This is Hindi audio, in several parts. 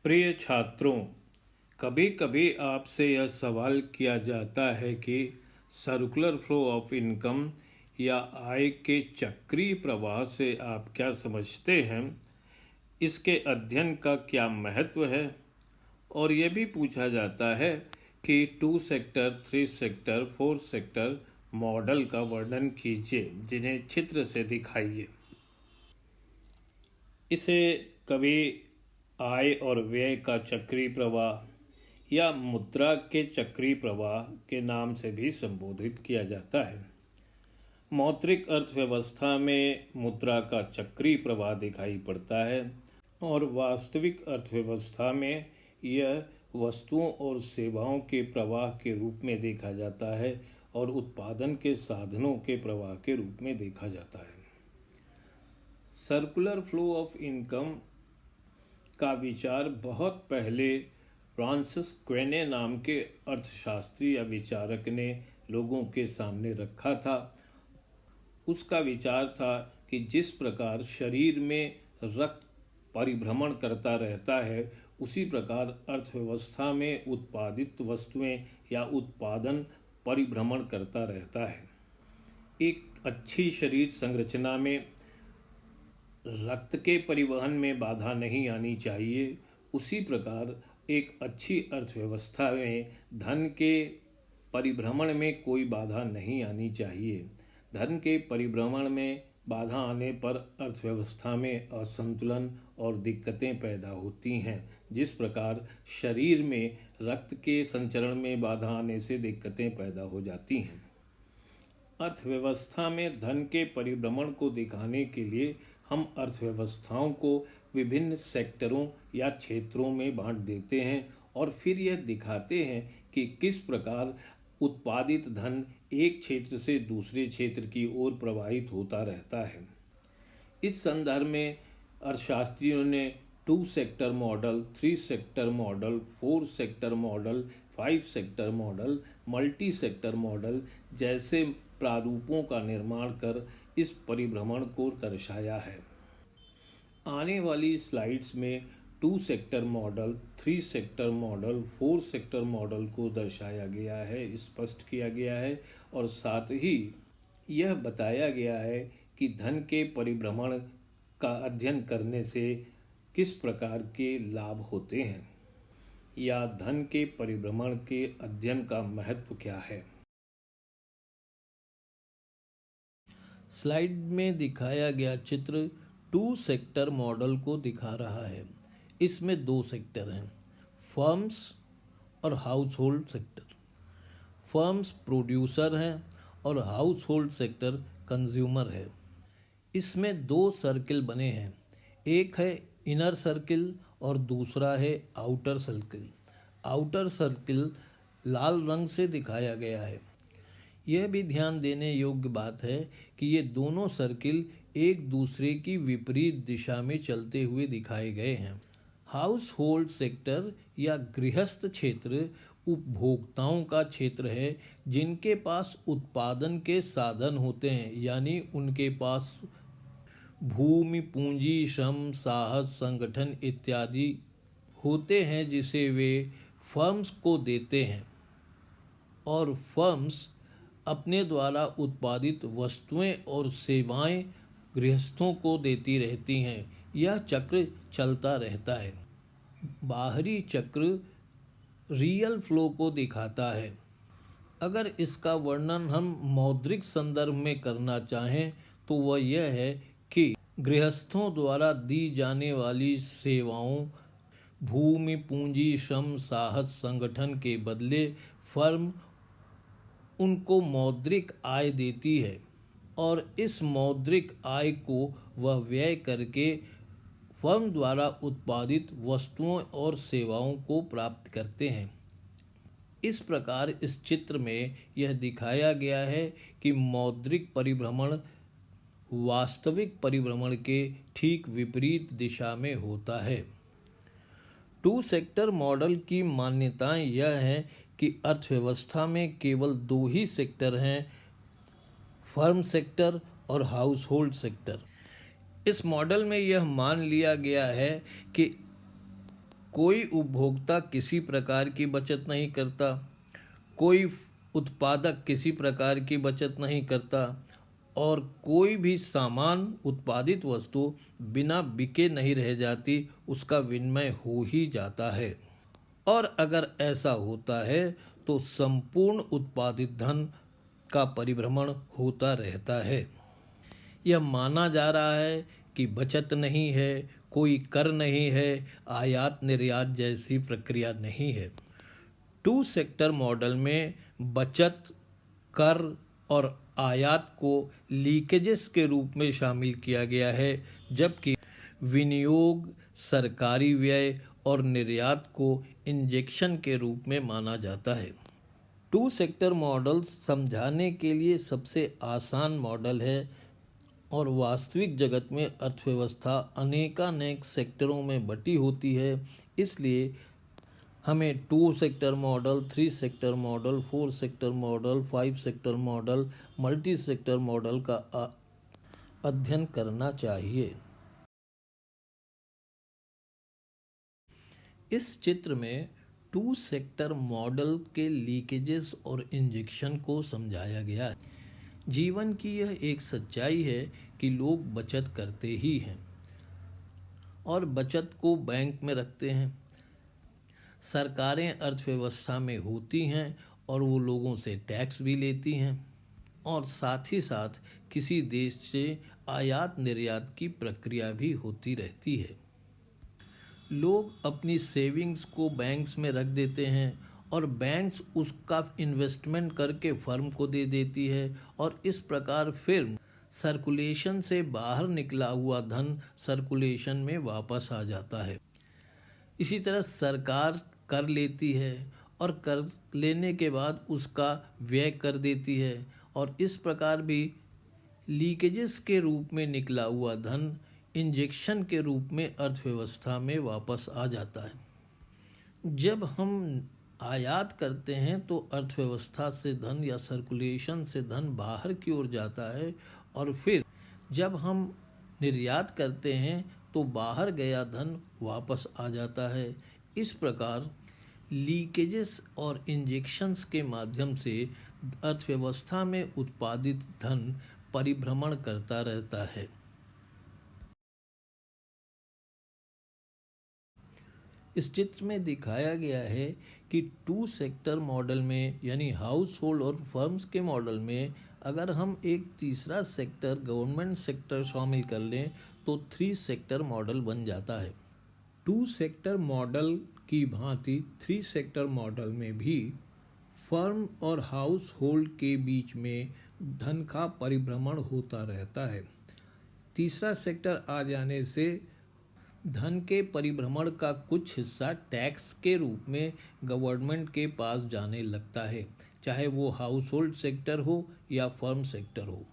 प्रिय छात्रों, कभी कभी आपसे यह सवाल किया जाता है कि सर्कुलर फ्लो ऑफ इनकम या आय के चक्रीय प्रवाह से आप क्या समझते हैं, इसके अध्ययन का क्या महत्व है। और यह भी पूछा जाता है कि 2 सेक्टर, 3 सेक्टर, 4 सेक्टर मॉडल का वर्णन कीजिए, जिन्हें चित्र से दिखाइए। इसे कभी आय और व्यय का चक्रीय प्रवाह या मुद्रा के चक्रीय प्रवाह के नाम से भी संबोधित किया जाता है। मौद्रिक अर्थव्यवस्था में मुद्रा का चक्रीय प्रवाह दिखाई पड़ता है और वास्तविक अर्थव्यवस्था में यह वस्तुओं और सेवाओं के प्रवाह के रूप में देखा जाता है और उत्पादन के साधनों के प्रवाह के रूप में देखा जाता है। सर्कुलर फ्लो ऑफ इनकम का विचार बहुत पहले फ्रांसिस क्वेने नाम के अर्थशास्त्री या विचारक ने लोगों के सामने रखा था। उसका विचार था कि जिस प्रकार शरीर में रक्त परिभ्रमण करता रहता है, उसी प्रकार अर्थव्यवस्था में उत्पादित वस्तुएं या उत्पादन परिभ्रमण करता रहता है। एक अच्छी शरीर संरचना में रक्त के परिवहन में बाधा नहीं आनी चाहिए, उसी प्रकार एक अच्छी अर्थव्यवस्था में धन के परिभ्रमण में कोई बाधा नहीं आनी चाहिए। धन के परिभ्रमण में बाधा आने पर अर्थव्यवस्था में असंतुलन और दिक्कतें पैदा होती हैं। जिस प्रकार शरीर में रक्त के संचरण में बाधा आने से दिक्कतें पैदा हो जाती हैं। अर्थव्यवस्था में धन के परिभ्रमण को दिखाने के लिए हम अर्थव्यवस्थाओं को विभिन्न सेक्टरों या क्षेत्रों में बांट देते हैं और फिर यह दिखाते हैं कि किस प्रकार उत्पादित धन एक क्षेत्र से दूसरे क्षेत्र की ओर प्रवाहित होता रहता है। इस संदर्भ में अर्थशास्त्रियों ने 2 sector model, 3 sector model, 4 sector model, 5 sector model, multi sector model जैसे प्रारूपों का निर्माण कर इस परिभ्रमण को दर्शाया है। आने वाली स्लाइड्स में 2 sector model, 3 sector model, 4 sector model को दर्शाया गया है, स्पष्ट किया गया है और साथ ही यह बताया गया है कि धन के परिभ्रमण का अध्ययन करने से किस प्रकार के लाभ होते हैं या धन के परिभ्रमण के अध्ययन का महत्व क्या है। स्लाइड में दिखाया गया चित्र 2 सेक्टर मॉडल को दिखा रहा है। इसमें 2 सेक्टर हैं, फर्म्स और house hold sector. Firms producer हैं और हाउस होल्ड सेक्टर कंज्यूमर है। इसमें 2 सर्किल बने हैं, एक है इनर सर्किल और दूसरा है आउटर सर्किल। आउटर सर्किल लाल रंग से दिखाया गया है। यह भी ध्यान देने योग्य बात है कि ये दोनों सर्किल एक दूसरे की विपरीत दिशा में चलते हुए दिखाए गए हैं। हाउस होल्ड सेक्टर या गृहस्थ क्षेत्र उपभोक्ताओं का क्षेत्र है, जिनके पास उत्पादन के साधन होते हैं, यानी उनके पास भूमि, पूंजी, श्रम, साहस, संगठन इत्यादि होते हैं, जिसे वे फर्म्स को देते हैं और फर्म्स अपने द्वारा उत्पादित वस्तुएं और सेवाएं गृहस्थों को देती रहती हैं। यह चक्र चलता रहता है। बाहरी चक्र रियल फ्लो को दिखाता है। अगर इसका वर्णन हम मौद्रिक संदर्भ में करना चाहें तो वह यह है कि गृहस्थों द्वारा दी जाने वाली सेवाओं, भूमि, पूंजी, श्रम, साहस, संगठन के बदले फर्म उनको मौद्रिक आय देती है और इस मौद्रिक आय को वह व्यय करके फर्म द्वारा उत्पादित वस्तुओं और सेवाओं को प्राप्त करते हैं। इस प्रकार इस चित्र में यह दिखाया गया है कि मौद्रिक परिभ्रमण वास्तविक परिभ्रमण के ठीक विपरीत दिशा में होता है। 2 सेक्टर मॉडल की मान्यताएं यह हैं कि अर्थव्यवस्था में केवल 2 ही सेक्टर हैं, फर्म सेक्टर और हाउस होल्ड सेक्टर। इस मॉडल में यह मान लिया गया है कि कोई उपभोक्ता किसी प्रकार की बचत नहीं करता, कोई उत्पादक किसी प्रकार की बचत नहीं करता और कोई भी सामान उत्पादित वस्तु बिना बिके नहीं रह जाती, उसका विनिमय हो ही जाता है। और अगर ऐसा होता है तो संपूर्ण उत्पादित धन का परिभ्रमण होता रहता है। यह माना जा रहा है कि बचत नहीं है, कोई कर नहीं है, आयात निर्यात जैसी प्रक्रिया नहीं है। टू सेक्टर मॉडल में बचत, कर और आयात को लीकेजेस के रूप में शामिल किया गया है, जबकि विनियोग, सरकारी व्यय और निर्यात को इंजेक्शन के रूप में माना जाता है। टू सेक्टर मॉडल समझाने के लिए सबसे आसान मॉडल है और वास्तविक जगत में अर्थव्यवस्था अनेकानेक सेक्टरों में बटी होती है। इसलिए हमें two sector model, three sector model, four sector model, five sector model, multi sector model का अध्ययन करना चाहिए। इस चित्र में टू सेक्टर मॉडल के लीकेजेस और इंजेक्शन को समझाया गया है। जीवन की यह एक सच्चाई है कि लोग बचत करते ही हैं और बचत को बैंक में रखते हैं। सरकारें अर्थव्यवस्था में होती हैं और वो लोगों से टैक्स भी लेती हैं और साथ ही साथ किसी देश से आयात निर्यात की प्रक्रिया भी होती रहती है। लोग अपनी सेविंग्स को बैंक्स में रख देते हैं और बैंक्स उसका इन्वेस्टमेंट करके फर्म को दे देती है और इस प्रकार फिर सर्कुलेशन से बाहर निकला हुआ धन सर्कुलेशन में वापस आ जाता है। इसी तरह सरकार कर लेती है और कर लेने के बाद उसका व्यय कर देती है और इस प्रकार भी लीकेजेस के रूप में निकला हुआ धन इंजेक्शन के रूप में अर्थव्यवस्था में वापस आ जाता है। जब हम आयात करते हैं तो अर्थव्यवस्था से धन या सर्कुलेशन से धन बाहर की ओर जाता है और फिर जब हम निर्यात करते हैं तो बाहर गया धन वापस आ जाता है। इस प्रकार लीकेजेस और इंजेक्शंस के माध्यम से अर्थव्यवस्था में उत्पादित धन परिभ्रमण करता रहता है। इस चित्र में दिखाया गया है कि टू सेक्टर मॉडल में यानी हाउस होल्ड और फर्म्स के मॉडल में अगर हम एक तीसरा सेक्टर गवर्नमेंट सेक्टर शामिल कर लें तो थ्री सेक्टर मॉडल बन जाता है। टू सेक्टर मॉडल की भांति थ्री सेक्टर मॉडल में भी फर्म और हाउस होल्ड के बीच में धन का परिभ्रमण होता रहता है। तीसरा सेक्टर आ जाने से धन के परिभ्रमण का कुछ हिस्सा टैक्स के रूप में गवर्नमेंट के पास जाने लगता है, चाहे वो हाउस होल्ड सेक्टर हो या फर्म सेक्टर हो।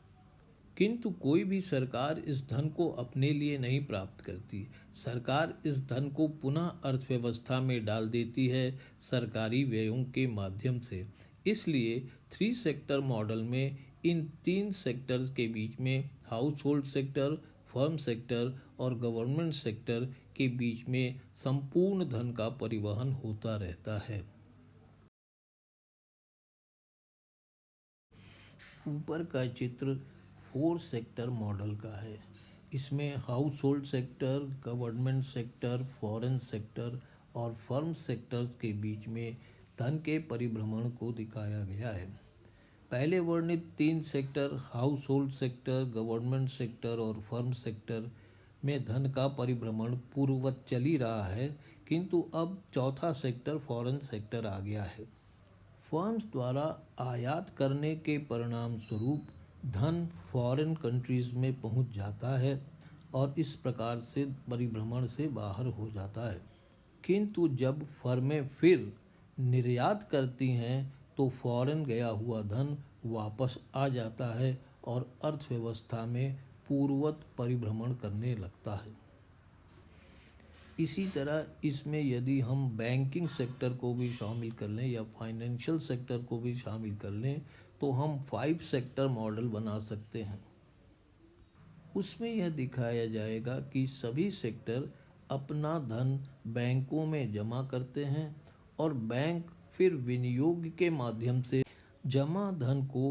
किंतु कोई भी सरकार इस धन को अपने लिए नहीं प्राप्त करती। सरकार इस धन को पुनः अर्थव्यवस्था में डाल देती है सरकारी व्ययों के माध्यम से। इसलिए थ्री सेक्टर मॉडल में इन तीन सेक्टर्स के बीच में house hold sector, firm sector और गवर्नमेंट सेक्टर के बीच में संपूर्ण धन का परिवहन होता रहता है। ऊपर का चित्र फोर सेक्टर मॉडल का है। इसमें house hold sector, government sector, foreign sector और फर्म सेक्टर के बीच में धन के परिभ्रमण को दिखाया गया है। पहले वर्णित तीन sector house hold sector, government sector और फर्म सेक्टर में धन का परिभ्रमण पूर्ववत चल ही रहा है, किंतु अब चौथा सेक्टर फॉरेन सेक्टर आ गया है। फर्म्स द्वारा आयात करने के परिणाम स्वरूप धन फॉरेन कंट्रीज में पहुंच जाता है और इस प्रकार से परिभ्रमण से बाहर हो जाता है। किंतु जब फर्में फिर निर्यात करती हैं तो फॉरेन गया हुआ धन वापस आ जाता है और अर्थव्यवस्था में पूर्ववत परिभ्रमण करने लगता है। इसी तरह इसमें यदि हम बैंकिंग सेक्टर को भी शामिल कर लें या फाइनेंशियल सेक्टर को भी शामिल कर लें तो हम फाइव सेक्टर मॉडल बना सकते हैं। उसमें यह दिखाया जाएगा कि सभी सेक्टर अपना धन बैंकों में जमा करते हैं और बैंक फिर विनियोग के माध्यम से जमा धन को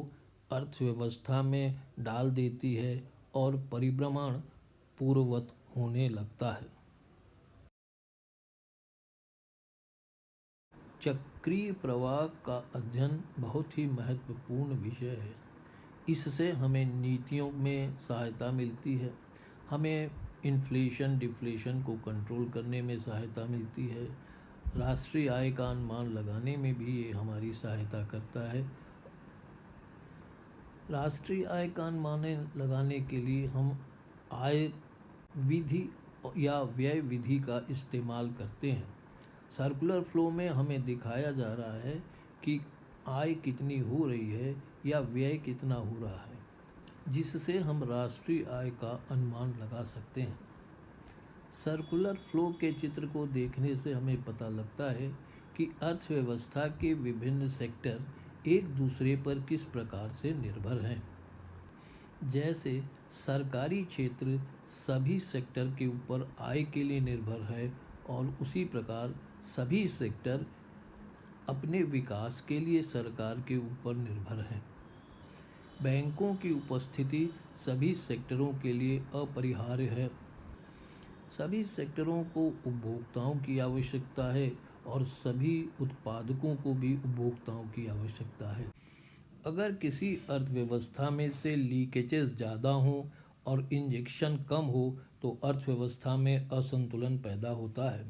अर्थव्यवस्था में डाल देती है और परिभ्रमण पूर्ववत होने लगता है। चक्रीय प्रवाह का अध्ययन बहुत ही महत्वपूर्ण विषय है। इससे हमें नीतियों में सहायता मिलती है, हमें इन्फ्लेशन डिफ्लेशन को कंट्रोल करने में सहायता मिलती है, राष्ट्रीय आय का अनुमान लगाने में भी ये हमारी सहायता करता है। राष्ट्रीय आय का अनुमान लगाने के लिए हम आय विधि या व्यय विधि का इस्तेमाल करते हैं। सर्कुलर फ्लो में हमें दिखाया जा रहा है कि आय कितनी हो रही है या व्यय कितना हो रहा है, जिससे हम राष्ट्रीय आय का अनुमान लगा सकते हैं। सर्कुलर फ्लो के चित्र को देखने से हमें पता लगता है कि अर्थव्यवस्था के विभिन्न सेक्टर एक दूसरे पर किस प्रकार से निर्भर हैं। जैसे सरकारी क्षेत्र सभी सेक्टर के ऊपर आय के लिए निर्भर है और उसी प्रकार सभी सेक्टर अपने विकास के लिए सरकार के ऊपर निर्भर हैं। बैंकों की उपस्थिति सभी सेक्टरों के लिए अपरिहार्य है। सभी सेक्टरों को उपभोक्ताओं की आवश्यकता है और सभी उत्पादकों को भी उपभोक्ताओं की आवश्यकता है। अगर किसी अर्थव्यवस्था में से लीकेजेस ज़्यादा हों और इंजेक्शन कम हो तो अर्थव्यवस्था में असंतुलन पैदा होता है।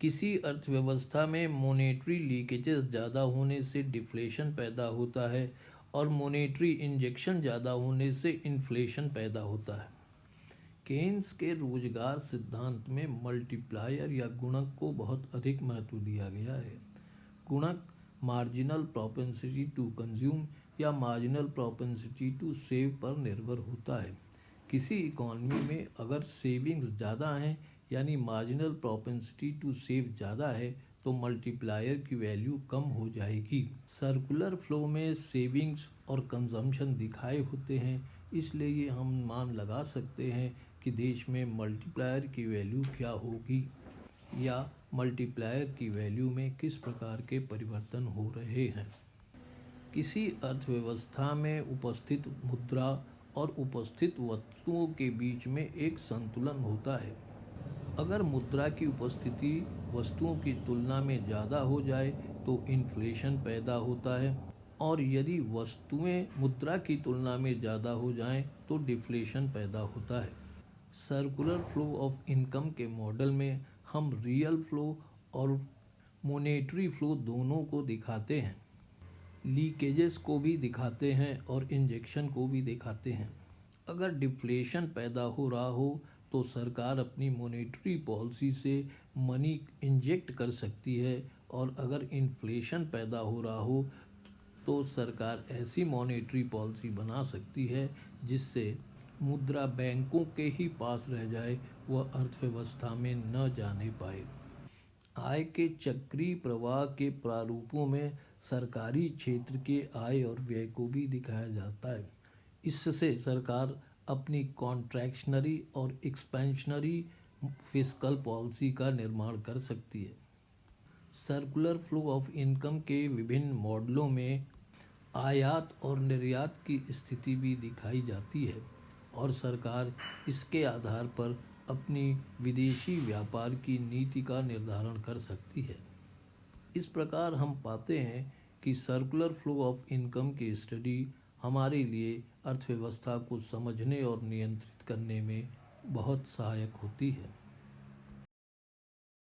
किसी अर्थव्यवस्था में मॉनेटरी लीकेजेस ज़्यादा होने से डिफ्लेशन पैदा होता है और मॉनेटरी इंजेक्शन ज़्यादा होने से इन्फ्लेशन पैदा होता है। केन्स के रोजगार सिद्धांत में मल्टीप्लायर या गुणक को बहुत अधिक महत्व दिया गया है। गुणक मार्जिनल प्रोपेंसिटी टू कंज्यूम या मार्जिनल प्रोपेंसिटी टू सेव पर निर्भर होता है। किसी इकॉनमी में अगर सेविंग्स ज़्यादा हैं यानी मार्जिनल प्रोपेंसिटी टू सेव ज़्यादा है तो मल्टीप्लायर की वैल्यू कम हो जाएगी। सर्कुलर फ्लो में सेविंग्स और कंजम्पशन दिखाए होते हैं, इसलिए ये हम मान लगा सकते हैं कि देश में मल्टीप्लायर की वैल्यू क्या होगी या मल्टीप्लायर की वैल्यू में किस प्रकार के परिवर्तन हो रहे हैं। किसी अर्थव्यवस्था में उपस्थित मुद्रा और उपस्थित वस्तुओं के बीच में एक संतुलन होता है। अगर मुद्रा की उपस्थिति वस्तुओं की तुलना में ज़्यादा हो जाए तो इन्फ्लेशन पैदा होता है और यदि वस्तुएं मुद्रा की तुलना में ज़्यादा हो जाएं तो डिफ्लेशन पैदा होता है। सर्कुलर फ्लो ऑफ इनकम के मॉडल में हम रियल फ्लो और मॉनेटरी फ्लो दोनों को दिखाते हैं, लीकेजेस को भी दिखाते हैं और इंजेक्शन को भी दिखाते हैं। अगर डिफ्लेशन पैदा हो रहा हो तो सरकार अपनी मॉनेटरी पॉलिसी से मनी इंजेक्ट कर सकती है और अगर इन्फ्लेशन पैदा हो रहा हो तो सरकार ऐसी मॉनेटरी पॉलिसी बना सकती है जिससे मुद्रा बैंकों के ही पास रह जाए, वह अर्थव्यवस्था में न जाने पाए। आय के चक्रीय प्रवाह के प्रारूपों में सरकारी क्षेत्र के आय और व्यय को भी दिखाया जाता है। इससे सरकार अपनी कॉन्ट्रैक्शनरी और एक्सपेंशनरी फिस्कल पॉलिसी का निर्माण कर सकती है। सर्कुलर फ्लो ऑफ इनकम के विभिन्न मॉडलों में आयात और निर्यात की स्थिति भी दिखाई जाती है और सरकार इसके आधार पर अपनी विदेशी व्यापार की नीति का निर्धारण कर सकती है। इस प्रकार हम पाते हैं कि सर्कुलर फ्लो ऑफ इनकम की स्टडी हमारे लिए अर्थव्यवस्था को समझने और नियंत्रित करने में बहुत सहायक होती है।